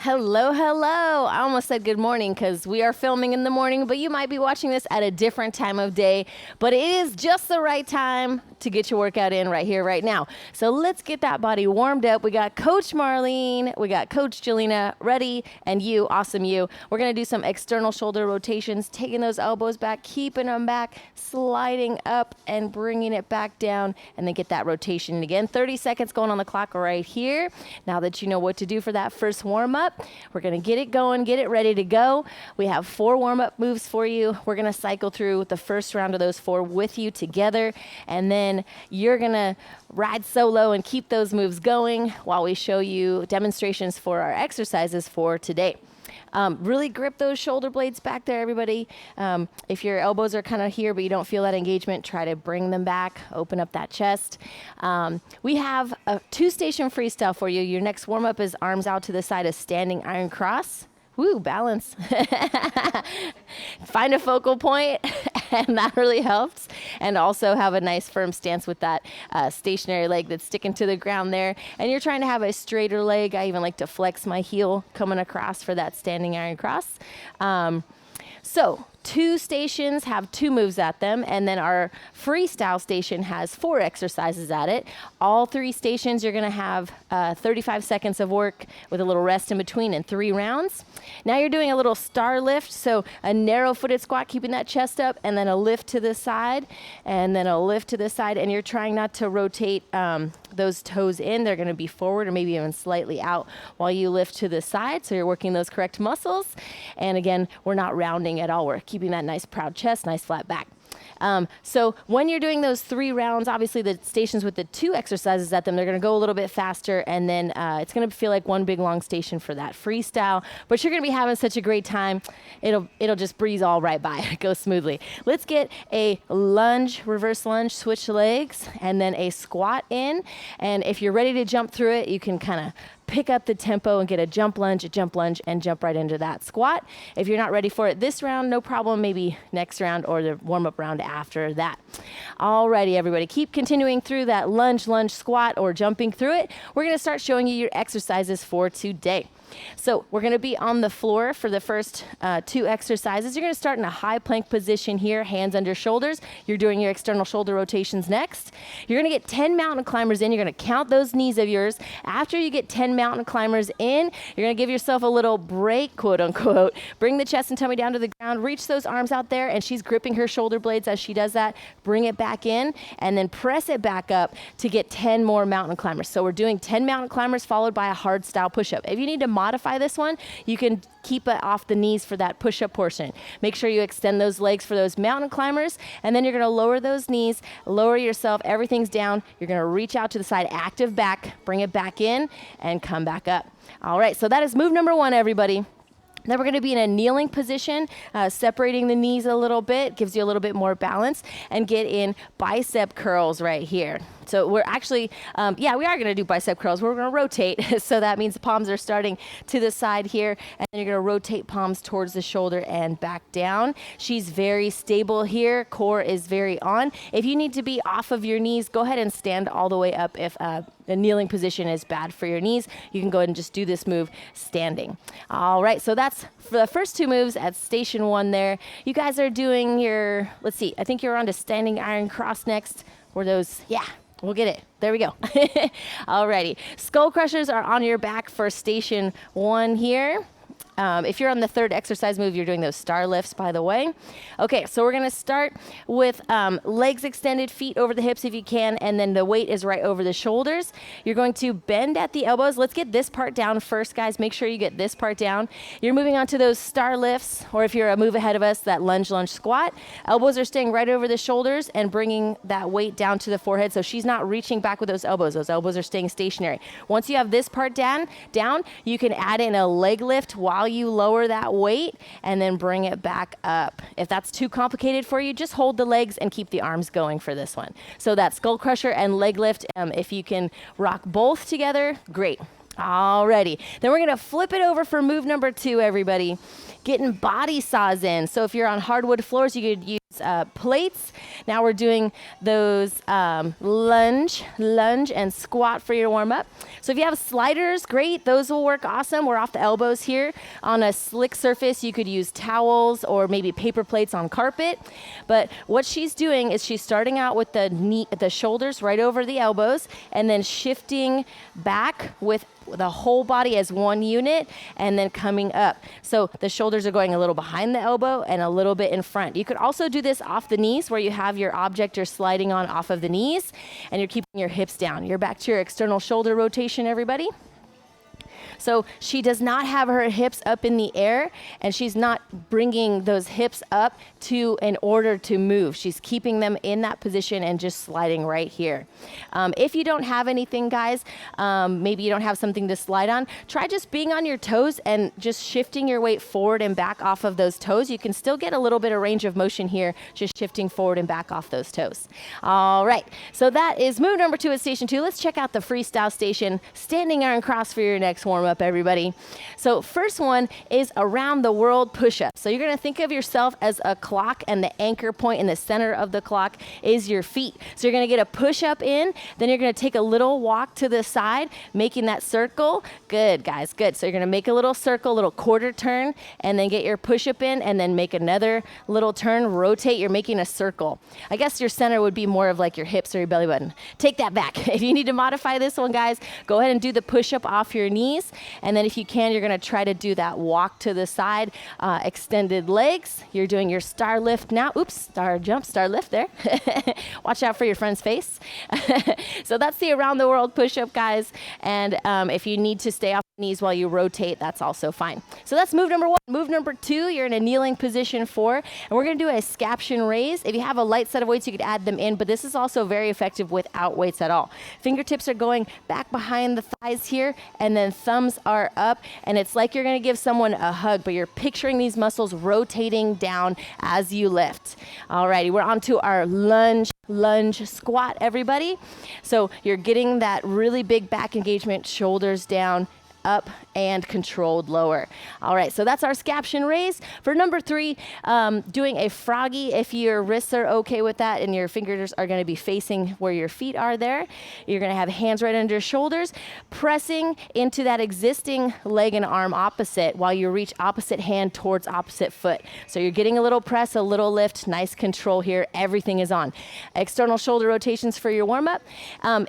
Hello, hello. I almost said good morning because we are filming in the morning, but you might be watching this at a different time of day. But it is just the right time to get your workout in right here, right now. So let's get that body warmed up. We got Coach Marlene, we got Coach Jelena ready, and you, awesome you. We're going to do some external shoulder rotations, taking those elbows back, keeping them back, sliding up and bringing it back down, and then get that rotation again. 30 seconds going on the clock right here. Now that you know what to do for that first warm up, we're going to get it going, get it ready to go. We have 4 warm-up moves for you. We're going to cycle through the first round of those 4 with you together, and then you're going to ride solo and keep those moves going while we show you demonstrations for our exercises for today. Really grip those shoulder blades back there, everybody. If your elbows are kind of here but you don't feel that engagement, try to bring them back, open up that chest. We have a 2-station freestyle for you. Your next warm-up is arms out to the side, a standing iron cross. Woo, balance. Find a focal point, and that really helps. And also have a nice firm stance with that stationary leg that's sticking to the ground there. And you're trying to have a straighter leg. I even like to flex my heel coming across for that standing iron cross. So 2 stations have 2 moves at them, and then our freestyle station has 4 exercises at it. All 3 stations, you're going to have 35 seconds of work with a little rest in between in 3 rounds. Now you're doing a little star lift, so a narrow-footed squat, keeping that chest up, and then a lift to the side, and then a lift to the side, and you're trying not to rotate those toes in. They're going to be forward or maybe even slightly out while you lift to the side, so you're working those correct muscles. And again, we're not rounding at all. We're keeping that nice proud chest, nice flat back. So when you're doing those 3 rounds, obviously the stations with the 2 exercises at them, they're going to go a little bit faster, and then it's going to feel like one big long station for that freestyle. But you're going to be having such a great time. It'll just breeze all right by, go smoothly. Let's get a lunge, reverse lunge, switch legs, and then a squat in. And if you're ready to jump through it, you can kind of pick up the tempo and get a jump lunge, and jump right into that squat. If you're not ready for it this round, no problem, maybe next round or the warm-up round after that. Alrighty, everybody, keep continuing through that lunge, squat, or jumping through it. We're going to start showing you your exercises for today. So we're going to be on the floor for the first 2 exercises. You're going to start in a high plank position here, hands under shoulders. You're doing your external shoulder rotations next. You're going to get 10 mountain climbers in. You're going to count those knees of yours. After you get 10 mountain climbers in, you're going to give yourself a little break, quote unquote. Bring the chest and tummy down to the ground. Reach those arms out there, and she's gripping her shoulder blades as she does that. Bring it back in, and then press it back up to get 10 more mountain climbers. So we're doing 10 mountain climbers followed by a hard style push-up. If you need to modify this one, you can keep it off the knees for that push-up portion. Make sure you extend those legs for those mountain climbers, and then you're going to lower those knees, lower yourself, everything's down. You're going to reach out to the side, active back, bring it back in, and come back up. All right, so that is move number 1, everybody. Then we're going to be in a kneeling position, separating the knees a little bit, gives you a little bit more balance, and get in bicep curls right here. So we're actually, we are going to do bicep curls. We're going to rotate. So that means the palms are starting to the side here, and then you're going to rotate palms towards the shoulder and back down. She's very stable here. Core is very on. If you need to be off of your knees, go ahead and stand all the way up. If the kneeling position is bad for your knees, you can go ahead and just do this move standing. All right, so that's for the first 2 moves at station 1 there. You guys are doing your, let's see, I think you're on to standing iron cross next. Or those, yeah. We'll get it. There we go. Alrighty. Skull crushers are on your back for station 1 here. If you're on the 3rd exercise move, you're doing those star lifts, by the way. Okay, so we're going to start with legs extended, feet over the hips if you can, and then the weight is right over the shoulders. You're going to bend at the elbows. Let's get this part down first, guys. Make sure you get this part down. You're moving on to those star lifts, or if you're a move ahead of us, that lunge squat. Elbows are staying right over the shoulders and bringing that weight down to the forehead, so she's not reaching back with those elbows. Those elbows are staying stationary. Once you have this part down, you can add in a leg lift while you lower that weight and then bring it back up. If that's too complicated for you, just hold the legs and keep the arms going for this one. So that skull crusher and leg lift, if you can rock both together, great. Alrighty, then we're going to flip it over for move number 2, everybody. Getting body saws in. So if you're on hardwood floors, you could use plates. Now we're doing those lunge and squat for your warm up. So if you have sliders, great. Those will work awesome. We're off the elbows here. On a slick surface, you could use towels or maybe paper plates on carpet. But what she's doing is she's starting out with the shoulders right over the elbows and then shifting back with the whole body as one unit and then coming up. So the shoulders are going a little behind the elbow and a little bit in front. You could also do this off the knees where you have your object you're sliding on off of the knees and you're keeping your hips down. You're back to your external shoulder rotation, everybody. So she does not have her hips up in the air and she's not bringing those hips up in order to move. She's keeping them in that position and just sliding right here. If you don't have anything, guys, maybe you don't have something to slide on, try just being on your toes and just shifting your weight forward and back off of those toes. You can still get a little bit of range of motion here, just shifting forward and back off those toes. All right, so that is move number 2 at station 2. Let's check out the freestyle station, standing iron cross for your next warm up, everybody. So first one is around the world push-up. So you're gonna think of yourself as a clock and the anchor point in the center of the clock is your feet. So you're gonna get a push-up in, then you're gonna take a little walk to the side, making that circle. Good, guys, good. So you're gonna make a little circle, little quarter turn, and then get your push-up in, and then make another little turn, rotate, you're making a circle. I guess your center would be more of like your hips or your belly button. Take that back. If you need to modify this one, guys, go ahead and do the push-up off your knees, and then if you can, you're gonna try to do that walk to the side, extended legs. You're doing your star lift now. Oops, star jump, star lift there. Watch out for your friend's face. So that's the around the world push-up, guys. And if you need to stay off the knees while you rotate, that's also fine. So that's move number 1. Move number 2, you're in a kneeling position 4, and we're gonna do a scaption raise. If you have a light set of weights, you could add them in, but this is also very effective without weights at all. Fingertips are going back behind the thighs here, and then thumbs are up, and it's like you're gonna give someone a hug, but you're picturing these muscles rotating down as you lift. Alrighty, we're on to our lunge squat, everybody. So you're getting that really big back engagement, shoulders down, up, and controlled lower. All right, so that's our scaption raise. For number 3, doing a froggy. If your wrists are okay with that and your fingers are gonna be facing where your feet are there, you're gonna have hands right under your shoulders, pressing into that existing leg and arm opposite while you reach opposite hand towards opposite foot. So you're getting a little press, a little lift, nice control here. Everything is on. External shoulder rotations for your warm-up.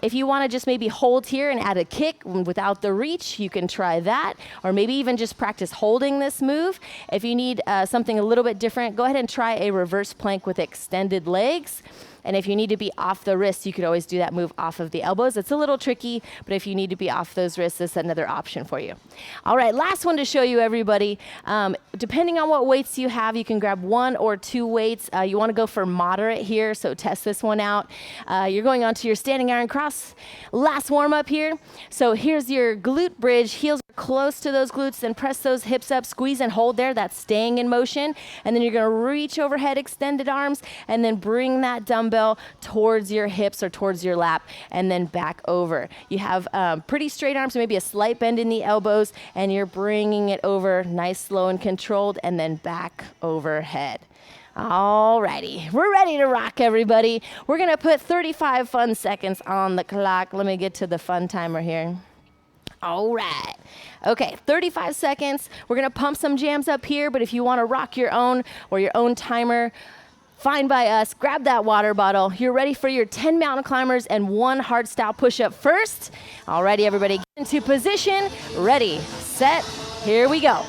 If you wanna just maybe hold here and add a kick without the reach, you can try that, or maybe even just practice holding this move. If you need something a little bit different, go ahead and try a reverse plank with extended legs. And if you need to be off the wrists, you could always do that move off of the elbows. It's a little tricky, but if you need to be off those wrists, that's another option for you. All right, last one to show you, everybody. Depending on what weights you have, you can grab 1 or 2 weights. You wanna go for moderate here, so test this one out. You're going onto your standing iron cross. Last warm up here. So here's your glute bridge. Heels are close to those glutes, then press those hips up, squeeze and hold there. That's staying in motion. And then you're gonna reach overhead, extended arms, and then bring that dumbbell towards your hips or towards your lap, and then back over. You have pretty straight arms, maybe a slight bend in the elbows, and you're bringing it over nice, slow, and controlled, and then back overhead. Alrighty, we're ready to rock, everybody. We're gonna put 35 fun seconds on the clock. Let me get to the fun timer here. All right. Okay, 35 seconds. We're gonna pump some jams up here, but if you wanna rock your own or your own timer, fine by us. Grab that water bottle. You're ready for your 10 mountain climbers and 1 hard style push-up first. Alrighty, everybody, get into position. Ready, set, here we go.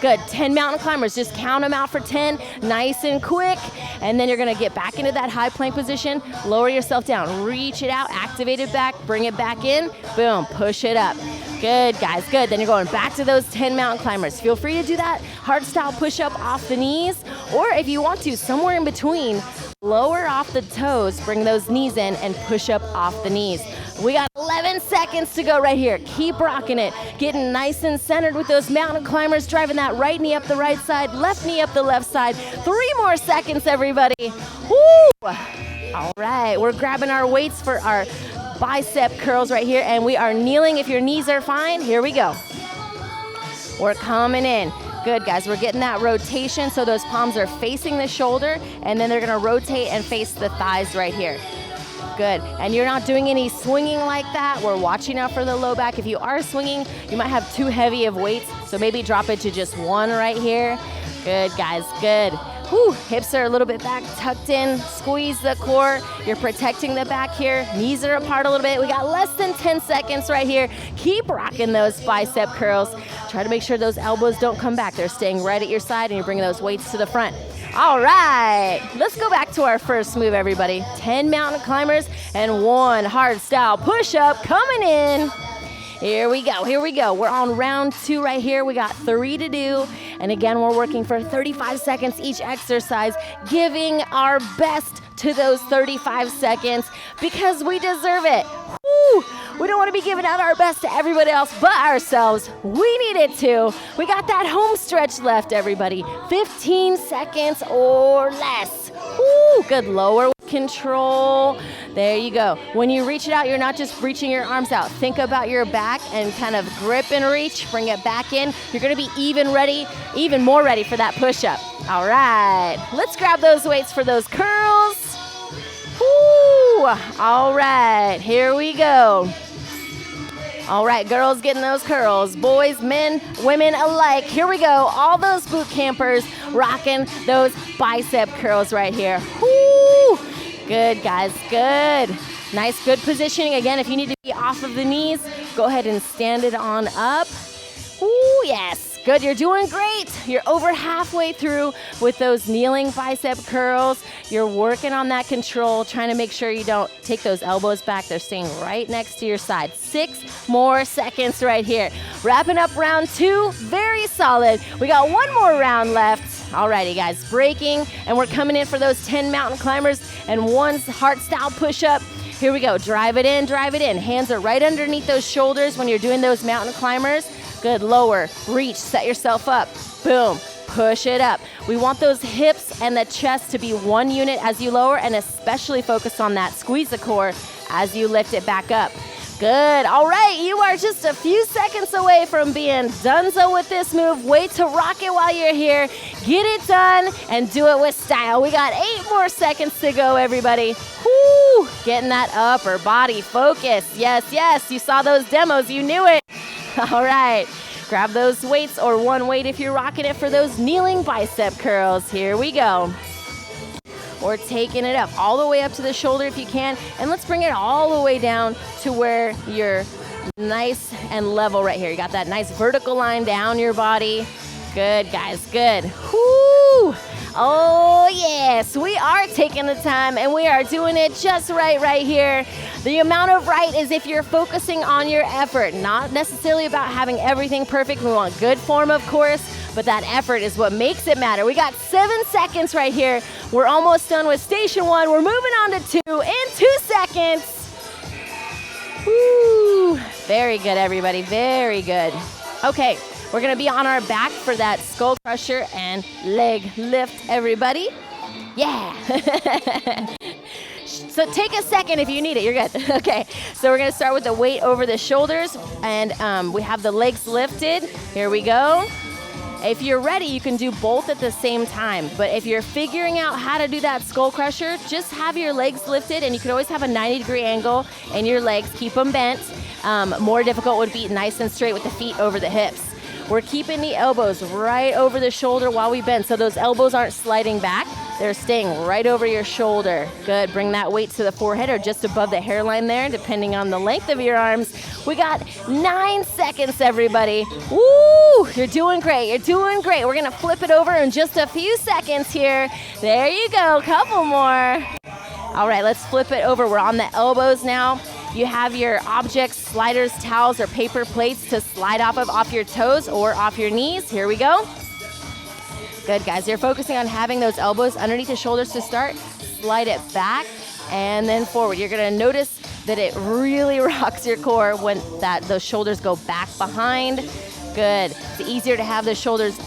Good, 10 mountain climbers, just count them out for 10, nice and quick. And then you're gonna get back into that high plank position, lower yourself down, reach it out, activate it back, bring it back in, boom, push it up. Good, guys, good. Then you're going back to those 10 mountain climbers. Feel free to do that hard style push-up off the knees, or if you want to, somewhere in between, lower off the toes, bring those knees in, and push up off the knees. We got 11 seconds to go right here. Keep rocking it. Getting nice and centered with those mountain climbers, driving that right knee up the right side, left knee up the left side. 3 more seconds, everybody. Woo! All right, we're grabbing our weights for our bicep curls right here, and we are kneeling. If your knees are fine, here we go. We're coming in. Good, guys. We're getting that rotation so those palms are facing the shoulder, and then they're gonna rotate and face the thighs right here. Good. And you're not doing any swinging like that. We're watching out for the low back. If you are swinging, you might have too heavy of weights, so maybe drop it to just one right here. Good, guys. Good. Whew, hips are a little bit back, tucked in. Squeeze the core. You're protecting the back here. Knees are apart a little bit. We got less than 10 seconds right here. Keep rocking those bicep curls. Try to make sure those elbows don't come back. They're staying right at your side, and you're bringing those weights to the front. All right, let's go back to our first move, everybody. 10 mountain climbers and 1 hard style push-up coming in. Here we go, here we go. We're on round 2 right here. We got 3 to do. And again, we're working for 35 seconds each exercise, giving our best to those 35 seconds because we deserve it. Woo! We don't want to be giving out our best to everybody else but ourselves. We need it too. We got that home stretch left, everybody. 15 seconds or less. Woo! Good, lower control. There you go. When you reach it out, you're not just reaching your arms out. Think about your back and kind of grip and reach. Bring it back in. You're going to be even more ready for that push-up. All right. Let's grab those weights for those curls. Woo! All right. Here we go. All right, girls getting those curls. Boys, men, women alike. Here we go. All those boot campers rocking those bicep curls right here. Woo! Good, guys, good. Nice, good positioning. Again, if you need to be off of the knees, go ahead and stand it on up. Ooh, yes. Good, you're doing great. You're over halfway through with those kneeling bicep curls. You're working on that control, trying to make sure you don't take those elbows back. They're staying right next to your side. 6 more seconds right here. Wrapping up round 2, very solid. We got 1 more round left. Alrighty, guys, breaking, and we're coming in for those 10 mountain climbers and 1 heart style push-up. Here we go, drive it in, drive it in. Hands are right underneath those shoulders when you're doing those mountain climbers. Good, lower, reach, set yourself up. Boom, push it up. We want those hips and the chest to be one unit as you lower, and especially focus on that. Squeeze the core as you lift it back up. Good, all right, you are just a few seconds away from being donezo with this move. Wait to rock it while you're here. Get it done and do it with style. We got 8 more seconds to go, everybody. Woo, getting that upper body focus. Yes, yes, you saw those demos, you knew it. All right, grab those weights or 1 weight if you're rocking it for those kneeling bicep curls. Here we go. Or taking it up, all the way up to the shoulder if you can. And let's bring it all the way down to where you're nice and level right here. You got that nice vertical line down your body. Good, guys, good. Whoo! Oh, yes, we are taking the time and we are doing it just right here. The amount of right is if you're focusing on your effort, not necessarily about having everything perfect. We want good form, of course, but that effort is what makes it matter. We got 7 seconds right here. We're almost done with station 1. We're moving on to 2 in 2 seconds. Woo! Very good, everybody, very good. Okay. We're gonna be on our back for that skull crusher and leg lift, everybody. Yeah. So take a second if you need it, you're good. Okay, so we're gonna start with the weight over the shoulders, and we have the legs lifted. Here we go. If you're ready, you can do both at the same time. But if you're figuring out how to do that skull crusher, just have your legs lifted, and you can always have a 90-degree angle in your legs. Keep them bent. More difficult would be nice and straight with the feet over the hips. We're keeping the elbows right over the shoulder while we bend, so those elbows aren't sliding back. They're staying right over your shoulder. Good, bring that weight to the forehead or just above the hairline there, depending on the length of your arms. We got 9 seconds, everybody. Woo, you're doing great, you're doing great. We're gonna flip it over in just a few seconds here. There you go, couple more. All right, let's flip it over. We're on the elbows now. You have your objects, sliders, towels, or paper plates to slide off your toes or off your knees. Here we go. Good, guys. You're focusing on having those elbows underneath the shoulders to start. Slide it back and then forward. You're going to notice that it really rocks your core when those shoulders go back behind. Good. It's easier to have the shoulders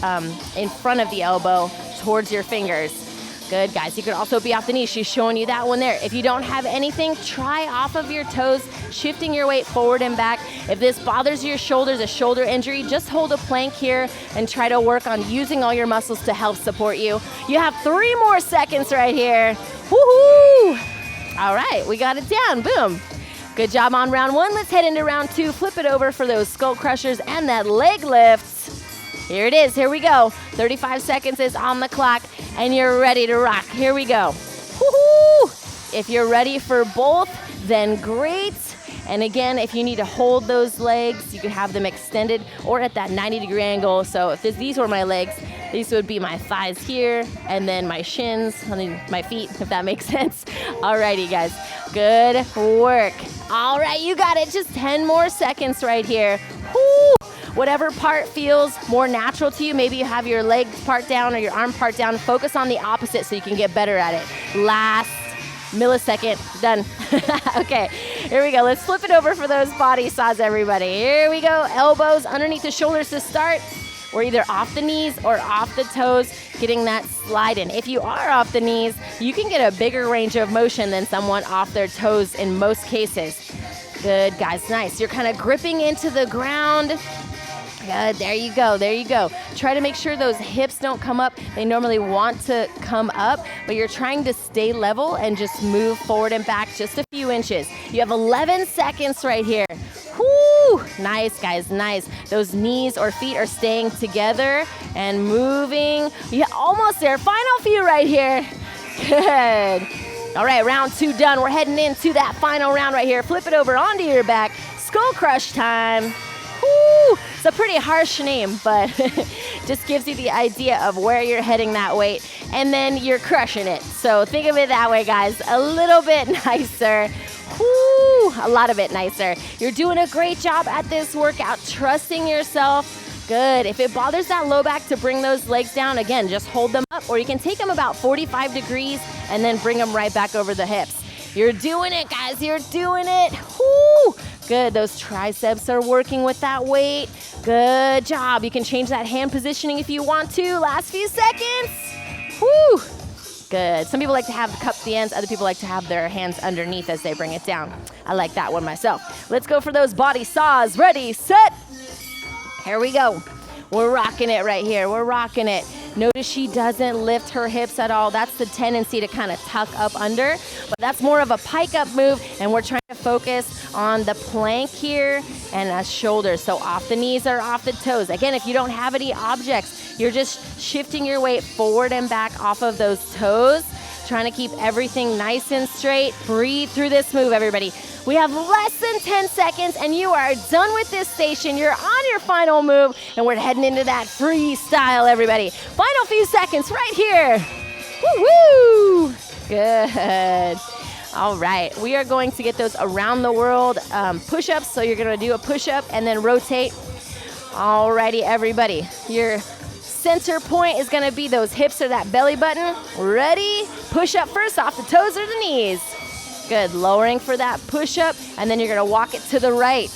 in front of the elbow towards your fingers. Good, guys. You could also be off the knees. She's showing you that one there. If you don't have anything, try off of your toes, shifting your weight forward and back. If this bothers your shoulders, a shoulder injury, just hold a plank here and try to work on using all your muscles to help support you. You have 3 more seconds right here. Woohoo! All right, we got it down. Boom. Good job on round 1. Let's head into round 2. Flip it over for those skull crushers and that leg lifts. Here it is. Here we go. 35 seconds is on the clock, and you're ready to rock. Here we go. Woohoo! If you're ready for both, then great. And again, if you need to hold those legs, you can have them extended or at that 90-degree angle. So if these were my legs, these would be my thighs here, and then my shins, I mean my feet, if that makes sense. Alrighty, guys. Good work. All right, you got it. Just 10 more seconds right here. Woo! Whatever part feels more natural to you, maybe you have your leg part down or your arm part down, focus on the opposite so you can get better at it. Last millisecond, done. Okay, here we go. Let's flip it over for those body saws, everybody. Here we go. Elbows underneath the shoulders to start. We're either off the knees or off the toes, getting that slide in. If you are off the knees, you can get a bigger range of motion than someone off their toes in most cases. Good, guys, nice. You're kind of gripping into the ground. Good, there you go, there you go. Try to make sure those hips don't come up. They normally want to come up, but you're trying to stay level and just move forward and back just a few inches. You have 11 seconds right here. Whoo! Nice, guys, nice. Those knees or feet are staying together and moving. Yeah, almost there. Final few right here. Good. All right, round 2 done. We're heading into that final round right here. Flip it over onto your back. Skull crush time. Woo! It's a pretty harsh name, but just gives you the idea of where you're heading that weight, and then you're crushing it. So think of it that way, guys. A little bit nicer. Woo! A lot of it nicer. You're doing a great job at this workout, trusting yourself. Good. If it bothers that low back to bring those legs down, again, just hold them up, or you can take them about 45 degrees and then bring them right back over the hips. You're doing it, guys. You're doing it. Woo! Good. Those triceps are working with that weight. Good job. You can change that hand positioning if you want to. Last few seconds. Woo! Good. Some people like to have cup the ends. Other people like to have their hands underneath as they bring it down. I like that one myself. Let's go for those body saws. Ready, set. Here we go. We're rocking it right here. We're rocking it. Notice she doesn't lift her hips at all. That's the tendency to kind of tuck up under, but that's more of a pike up move, and we're trying to focus on the plank here and shoulders. So off the knees or off the toes. Again, if you don't have any objects, you're just shifting your weight forward and back off of those toes, trying to keep everything nice and straight. Breathe through this move, everybody. We have less than 10 seconds, and you are done with this station. You're on your final move, and we're heading into that freestyle, everybody. Final few seconds right here. Woo-woo! Good. All right, we are going to get those around the world push-ups. So you're gonna do a push-up and then rotate. Alrighty, everybody. Your center point is gonna be those hips or that belly button. Ready? Push up first off the toes or the knees. Good, lowering for that push-up, and then you're gonna walk it to the right.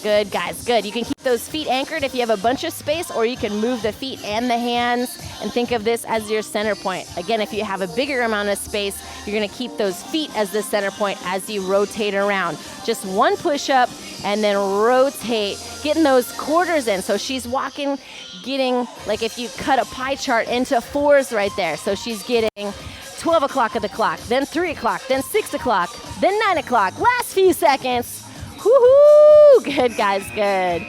Good, guys, good. You can keep those feet anchored if you have a bunch of space, or you can move the feet and the hands and think of this as your center point. Again, if you have a bigger amount of space, you're gonna keep those feet as the center point as you rotate around. Just one push-up and then rotate, getting those quarters in. So she's walking, getting, like if you cut a pie chart into 4s right there. So she's getting 12 o'clock of the clock, then 3 o'clock, then 6 o'clock, then 9 o'clock. Last few seconds. Woohoo! Good, guys, good.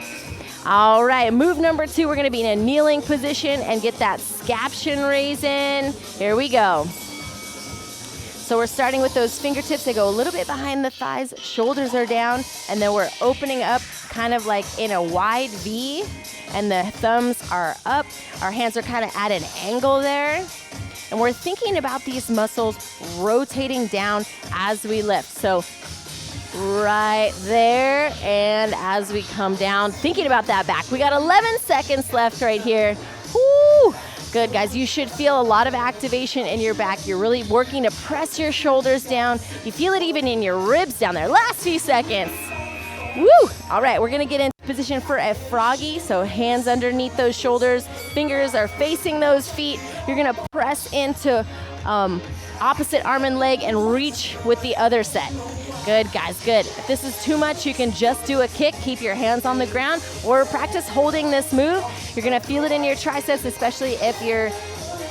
All right, move number 2, we're gonna be in a kneeling position and get that scaption raise in. Here we go. So we're starting with those fingertips. They go a little bit behind the thighs, shoulders are down, and then we're opening up kind of like in a wide V, and the thumbs are up. Our hands are kind of at an angle there. And we're thinking about these muscles rotating down as we lift. So right there, and as we come down, thinking about that back. We got 11 seconds left right here. Woo! Good, guys. You should feel a lot of activation in your back. You're really working to press your shoulders down. You feel it even in your ribs down there. Last few seconds. Woo! All right, we're gonna get into position for a froggy. So hands underneath those shoulders, fingers are facing those feet. you're gonna press into opposite arm and leg and reach with the other set. Good, guys, good. If this is too much, you can just do a kick, keep your hands on the ground, or practice holding this move. You're gonna feel it in your triceps, especially if your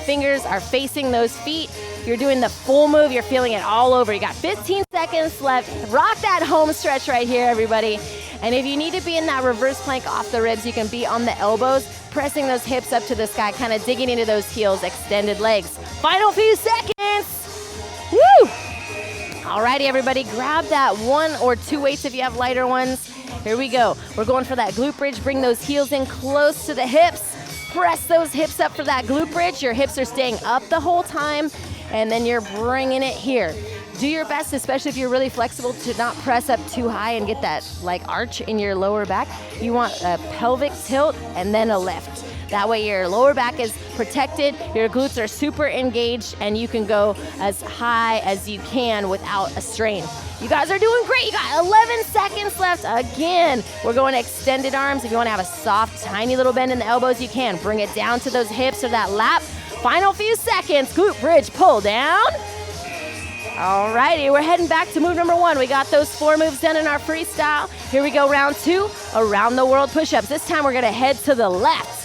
fingers are facing those feet. You're doing the full move, you're feeling it all over. You got 15 seconds left. Rock that home stretch right here, everybody. And if you need to be in that reverse plank off the ribs, you can be on the elbows, pressing those hips up to the sky, kind of digging into those heels, extended legs. Final few seconds. Woo! Alrighty, everybody, grab that 1 or 2 weights if you have lighter ones. Here we go. We're going for that glute bridge. Bring those heels in close to the hips. Press those hips up for that glute bridge. Your hips are staying up the whole time, and then you're bringing it here. Do your best, especially if you're really flexible, to not press up too high and get that like arch in your lower back. You want a pelvic tilt and then a lift. That way your lower back is protected, your glutes are super engaged, and you can go as high as you can without a strain. You guys are doing great. You got 11 seconds left. Again, we're going to extended arms. If you want to have a soft, tiny little bend in the elbows, you can. Bring it down to those hips or that lap. Final few seconds. Glute bridge, pull down. Alrighty, we're heading back to move number 1. We got those 4 moves done in our freestyle. Here we go, round 2, around the world push-ups. This time we're gonna head to the left.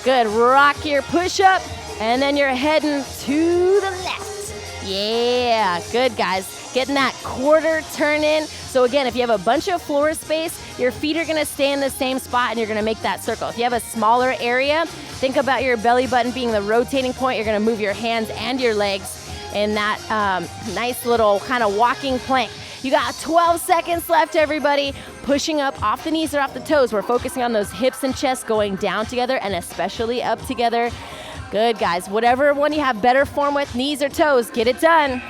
Good, rock your push-up, and then you're heading to the left. Yeah, good, guys. Getting that quarter turn in. So again, if you have a bunch of floor space, your feet are gonna stay in the same spot and you're gonna make that circle. If you have a smaller area, think about your belly button being the rotating point. You're gonna move your hands and your legs in that nice little kind of walking plank. You got 12 seconds left, everybody. Pushing up off the knees or off the toes. We're focusing on those hips and chest going down together and especially up together. Good, guys. Whatever one you have better form with, knees or toes, get it done.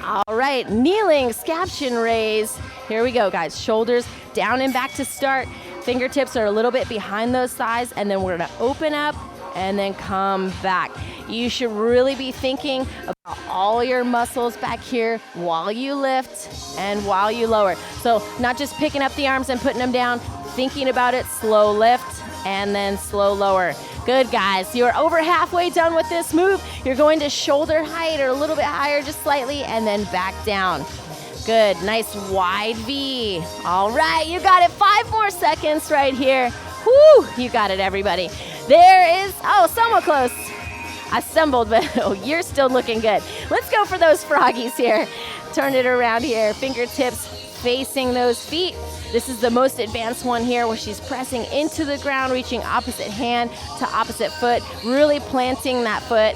All right, kneeling scaption raise. Here we go, guys. Shoulders down and back to start. Fingertips are a little bit behind those thighs, and then we're gonna open up and then come back. You should really be thinking about all your muscles back here while you lift and while you lower. So not just picking up the arms and putting them down, thinking about it, slow lift and then slow lower. Good, guys. You're over halfway done with this move. You're going to shoulder height or a little bit higher, just slightly, and then back down. Good, nice wide V. All right, you got it. 5 more seconds right here. Woo, you got it, everybody. There is, oh, somewhat close. I stumbled, but oh, you're still looking good. Let's go for those froggies here. Turn it around here. Fingertips facing those feet. This is the most advanced one here where she's pressing into the ground, reaching opposite hand to opposite foot, really planting that foot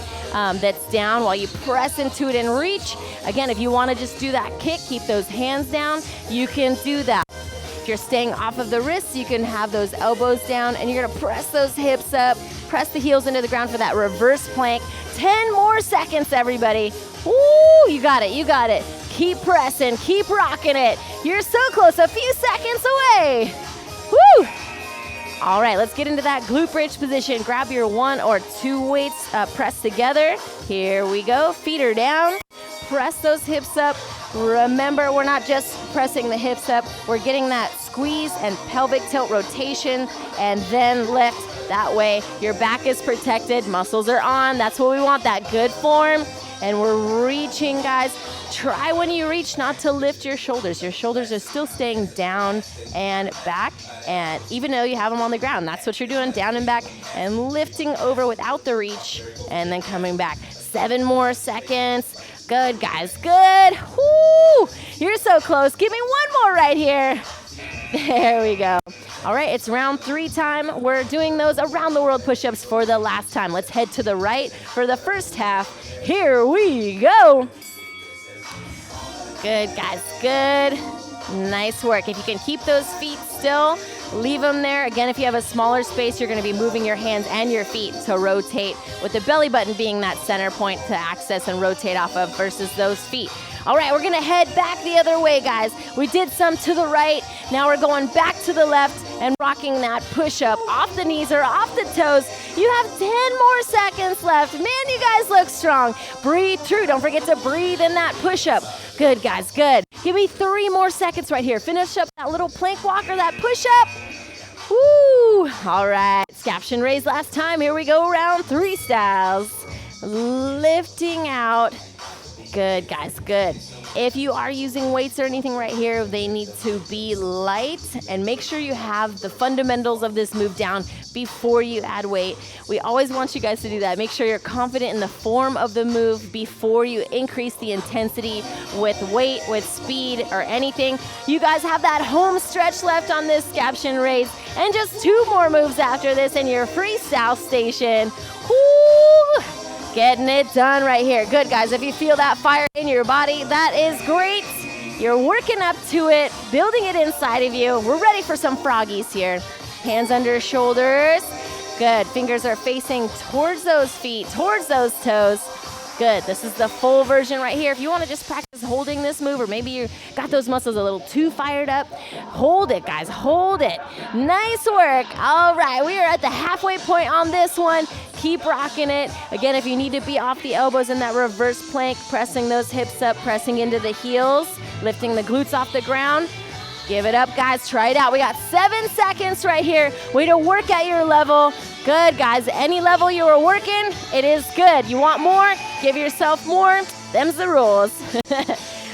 that's down while you press into it and reach. Again, if you want to just do that kick, keep those hands down, you can do that. If you're staying off of the wrists, you can have those elbows down and you're gonna press those hips up, press the heels into the ground for that reverse plank. 10 more seconds, everybody. Woo, you got it, you got it. Keep pressing, keep rocking it. You're so close, a few seconds away. Woo! All right, let's get into that glute bridge position. Grab your 1 or 2 weights pressed together. Here we go, feet are down. Press those hips up. Remember, we're not just pressing the hips up, we're getting that squeeze and pelvic tilt rotation and then lift. That way your back is protected, muscles are on. That's what we want, that good form. And we're reaching, guys. Try when you reach not to lift your shoulders. Your shoulders are still staying down and back, and even though you have them on the ground, that's what you're doing, down and back, and lifting over without the reach, and then coming back. 7 more seconds. Good, guys, good. Woo! You're so close. Give me 1 more right here. There we go. All right, it's round 3 time. We're doing those around the world push-ups for the last time. Let's head to the right for the first half. Here we go. Good, guys, good. Nice work. If you can keep those feet still, leave them there. Again, if you have a smaller space, you're gonna be moving your hands and your feet to rotate, with the belly button being that center point to access and rotate off of versus those feet. All right, we're gonna head back the other way, guys. We did some to the right. Now we're going back to the left and rocking that push-up off the knees or off the toes. You have 10 more seconds left. Man, you guys look strong. Breathe through. Don't forget to breathe in that push-up. Good, guys, good. Give me 3 more seconds right here. Finish up that little plank walk or that push-up. Woo! Woo! All right, scaption raise last time. Here we go, round 3 styles. Lifting out. Good, guys, good. If you are using weights or anything right here, they need to be light, and make sure you have the fundamentals of this move down before you add weight. We always want you guys to do that. Make sure you're confident in the form of the move before you increase the intensity with weight, with speed, or anything. You guys have that home stretch left on this scaption raise, and just 2 more moves after this in your freestyle station. Woo! Getting it done right here. Good, guys. If you feel that fire in your body, that is great. You're working up to it, building it inside of you. We're ready for some froggies here. Hands under shoulders. Good. Fingers are facing towards those feet, towards those toes. Good. This is the full version right here. If you want to just practice holding this move, or maybe you got those muscles a little too fired up, hold it, guys. Hold it. Nice work. All right. We are at the halfway point on this one. Keep rocking it. Again, if you need to be off the elbows in that reverse plank, pressing those hips up, pressing into the heels, lifting the glutes off the ground. Give it up, guys. Try it out. We got 7 seconds right here. Way to work at your level. Good, guys. Any level you are working, it is good. You want more? Give yourself more. Them's the rules.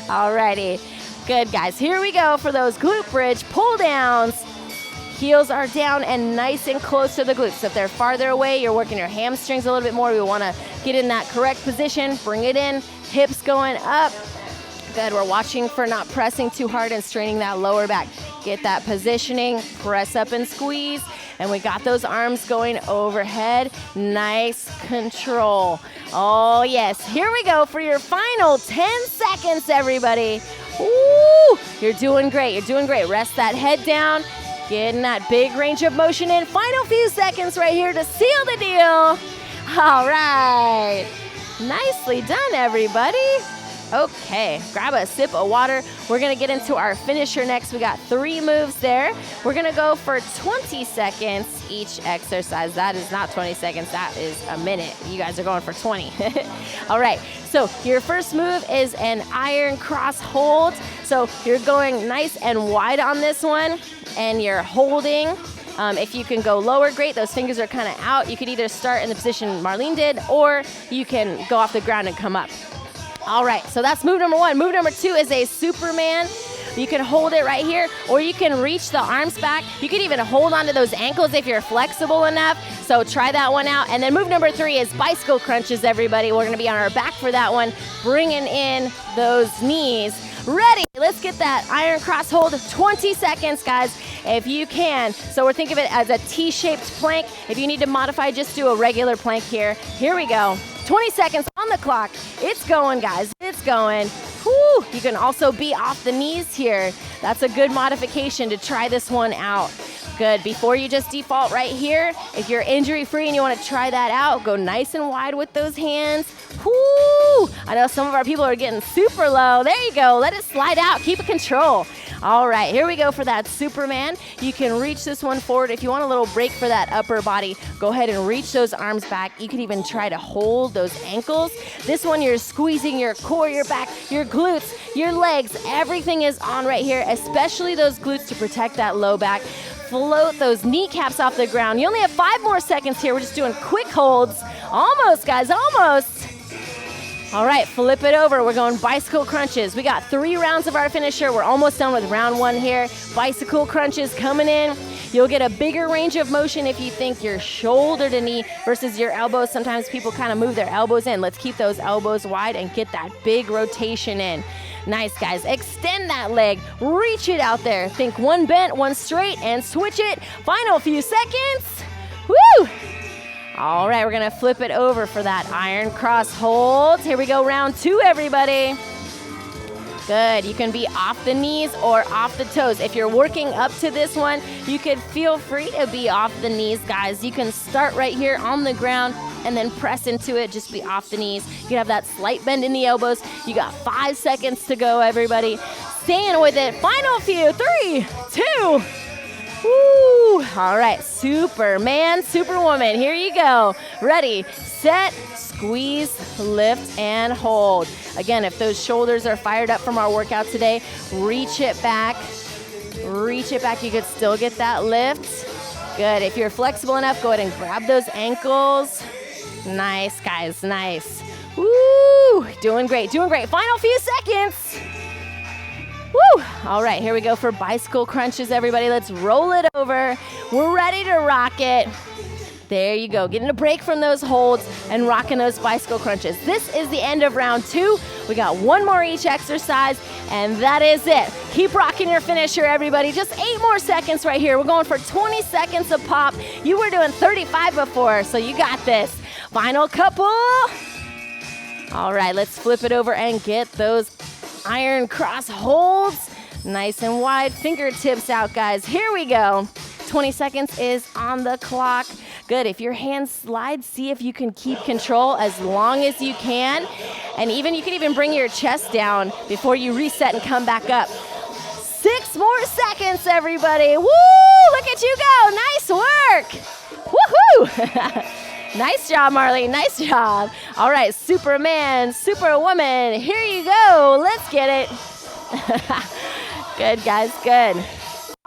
Alrighty. Good, guys. Here we go for those glute bridge pull downs. Heels are down and nice and close to the glutes. So if they're farther away, you're working your hamstrings a little bit more. We want to get in that correct position. Bring it in. Hips going up. Good. We're watching for not pressing too hard and straining that lower back. Get that positioning. Press up and squeeze. And we got those arms going overhead. Nice control. Oh, yes. Here we go for your final 10 seconds, everybody. Ooh, you're doing great. You're doing great. Rest that head down. Getting that big range of motion in. Final few seconds right here to seal the deal. All right. Nicely done, everybody. Okay, grab a sip of water. We're gonna get into our finisher next. We got 3 moves there. We're gonna go for 20 seconds each exercise. That is not 20 seconds, that is a minute. You guys are going for 20. All right, so your first move is an iron cross hold. So you're going nice and wide on this one, and you're holding. If you can go lower, great. Those fingers are kind of out. You could either start in the position Marlene did, or you can go off the ground and come up. All right, so that's move number 1. Move number 2 is a Superman. You can hold it right here, or you can reach the arms back. You can even hold onto those ankles if you're flexible enough. So try that one out. And then move number 3 is bicycle crunches, everybody. We're gonna be on our back for that one, bringing in those knees. Ready, let's get that iron cross hold. 20 seconds, guys, if you can. So we're thinking of it as a T-shaped plank. If you need to modify, just do a regular plank here. Here we go. 20 seconds on the clock. It's going, guys. It's going. Whew. You can also be off the knees here. That's a good modification to try this one out. Good. Before you just default right here, if you're injury-free and you want to try that out, go nice and wide with those hands. Whoo! I know some of our people are getting super low. There you go. Let it slide out. Keep it control. All right, here we go for that Superman. You can reach this one forward. If you want a little break for that upper body, go ahead and reach those arms back. You can even try to hold those ankles. This one, you're squeezing your core, your back, your glutes, your legs. Everything is on right here, especially those glutes to protect that low back. Float those kneecaps off the ground. You only have 5 more seconds here. We're just doing quick holds. Almost, guys, almost. All right, flip it over. We're going bicycle crunches. We got 3 rounds of our finisher. We're almost done with round 1 here. Bicycle crunches coming in. You'll get a bigger range of motion if you think your shoulder to knee versus your elbows. Sometimes people kind of move their elbows in. Let's keep those elbows wide and get that big rotation in. Nice, guys. Extend that leg. Reach it out there. Think 1 bent, 1 straight, and switch it. Final few seconds. Woo! All right, we're gonna flip it over for that iron cross hold. Here we go, round 2, everybody. Good, you can be off the knees or off the toes. If you're working up to this one, you can feel free to be off the knees, guys. You can start right here on the ground and then press into it, just be off the knees. You can have that slight bend in the elbows. You got 5 seconds to go, everybody. Staying with it, final few, 3, 2, woo! All right, Superman, Superwoman, here you go. Ready, set, squeeze, lift, and hold. Again, if those shoulders are fired up from our workout today, reach it back. Reach it back. You could still get that lift. Good. If you're flexible enough, go ahead and grab those ankles. Nice, guys. Nice. Woo! Doing great. Doing great. Final few seconds. Woo! All right, here we go for bicycle crunches, everybody. Let's roll it over. We're ready to rock it. There you go. Getting a break from those holds and rocking those bicycle crunches. This is the end of round 2. We got one more each exercise, and that is it. Keep rocking your finisher, everybody. Just 8 more seconds right here. We're going for 20 seconds a pop. You were doing 35 before, so you got this. Final couple. All right, let's flip it over and get those iron cross holds. Nice and wide. Fingertips out, guys. Here we go. 20 seconds is on the clock. Good. If your hands slide, see if you can keep control as long as you can. And you can even bring your chest down before you reset and come back up. 6 more seconds, everybody. Woo! Look at you go. Nice work. Woohoo! Nice job, Marley. Nice job. All right, Superman, Superwoman. Here you go. Let's get it. Good, guys. Good.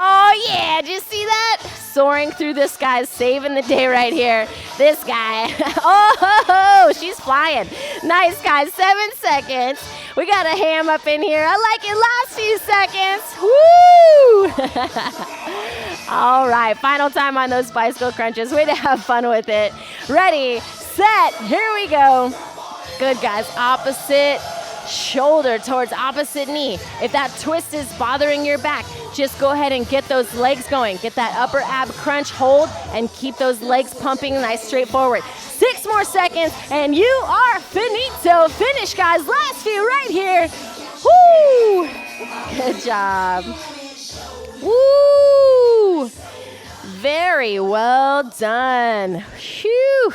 Oh, yeah. Did you see that? Soaring through the skies, saving the day right here. This guy. Oh, she's flying. Nice, guys. 7 seconds. We got a ham up in here. I like it. Last few seconds. Woo! All right. Final time on those bicycle crunches. Way to have fun with it. Ready, set. Here we go. Good, guys. Opposite shoulder towards opposite knee. If that twist is bothering your back, just go ahead and get those legs going. Get that upper ab crunch, hold, and keep those legs pumping nice straight forward. 6 more seconds, and you are finito. Finish, guys. Last few right here. Woo! Good job. Woo! Very well done. Phew.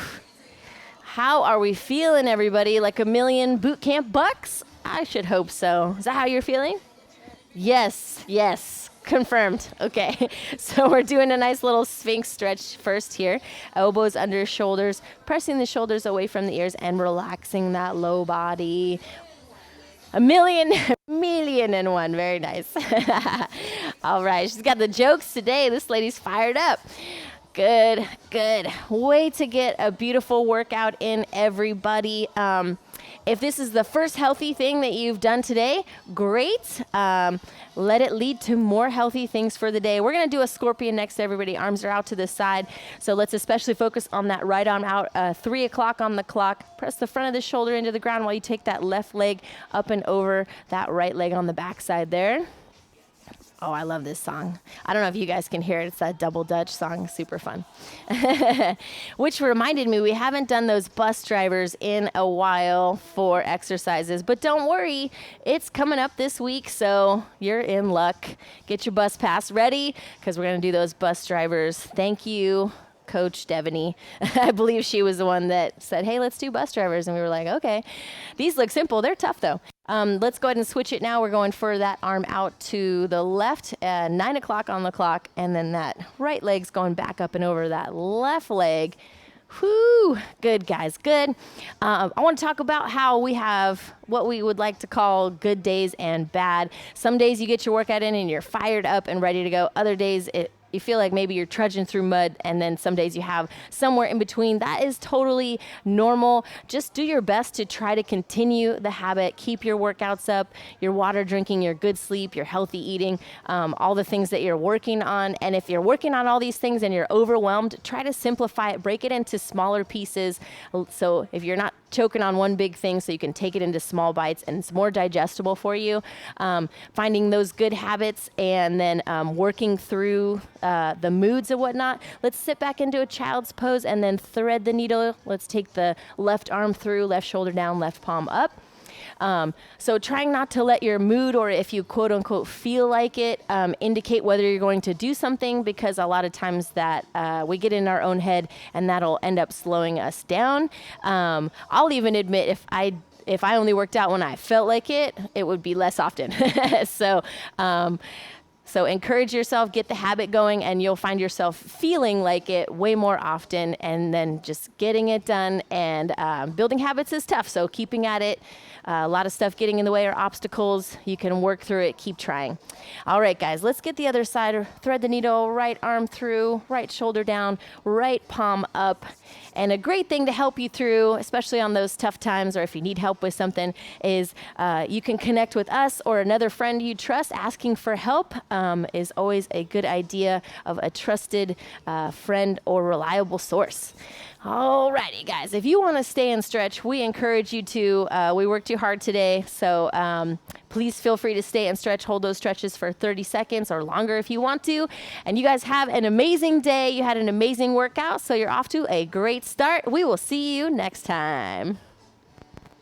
How are we feeling, everybody? Like $1 million boot camp bucks? I should hope so. Is that how you're feeling? Yes, yes. Confirmed. Okay. So we're doing a nice little Sphinx stretch first here. Elbows under shoulders, pressing the shoulders away from the ears and relaxing that low body. $1 million and one. Very nice. All right. She's got the jokes today. This lady's fired up. Good, good. Way to get a beautiful workout in, everybody. If this is the first healthy thing that you've done today, great. Let it lead to more healthy things for the day. We're going to do a scorpion next, everybody. Arms are out to the side. So let's especially focus on that right arm out. 3 o'clock on the clock. Press the front of the shoulder into the ground while you take that left leg up and over that right leg on the backside there. Oh, I love this song. I don't know if you guys can hear it. It's that Double Dutch song. Super fun. Which reminded me, we haven't done those bus drivers in a while for exercises. But don't worry, it's coming up this week, so you're in luck. Get your bus pass ready, because we're going to do those bus drivers. Thank you, Coach Devaney. I believe she was the one that said, hey, let's do bus drivers. And we were like, okay. These look simple. They're tough, though. Let's go ahead and switch it now. We're going for that arm out to the left, 9 o'clock on the clock, and then that right leg's going back up and over that left leg. Whoo! Good, guys, good. I want to talk about how we have what we would like to call good days and bad. Some days you get your workout in and you're fired up and ready to go. Other days you feel like maybe you're trudging through mud, and then some days you have somewhere in between. That is totally normal. Just do your best to try to continue the habit. Keep your workouts up, your water drinking, your good sleep, your healthy eating, all the things that you're working on. And if you're working on all these things and you're overwhelmed, try to simplify it, break it into smaller pieces. So if you're not choking on one big thing, so you can take it into small bites and it's more digestible for you. Finding those good habits and then working through the moods and whatnot. Let's sit back into a child's pose and then thread the needle. Let's take the left arm through, left shoulder down, left palm up. So trying not to let your mood, or if you quote unquote feel like it, indicate whether you're going to do something, because a lot of times that we get in our own head and that'll end up slowing us down. I'll even admit if I only worked out when I felt like it would be less often. So So encourage yourself, get the habit going, and you'll find yourself feeling like it way more often, and then just getting it done. And building habits is tough, so keeping at it. A lot of stuff getting in the way or obstacles. You can work through it. Keep trying. All right, guys, let's get the other side. Thread the needle, right arm through, right shoulder down, right palm up. And a great thing to help you through, especially on those tough times or if you need help with something, is you can connect with us or another friend you trust. Asking for help is always a good idea of a trusted friend or reliable source. Alrighty, guys, if you want to stay and stretch, we encourage you to. We worked too hard today, so please feel free to stay and stretch. Hold those stretches for 30 seconds or longer if you want to. And you guys have an amazing day. You had an amazing workout, so you're off to a great start. We will see you next time.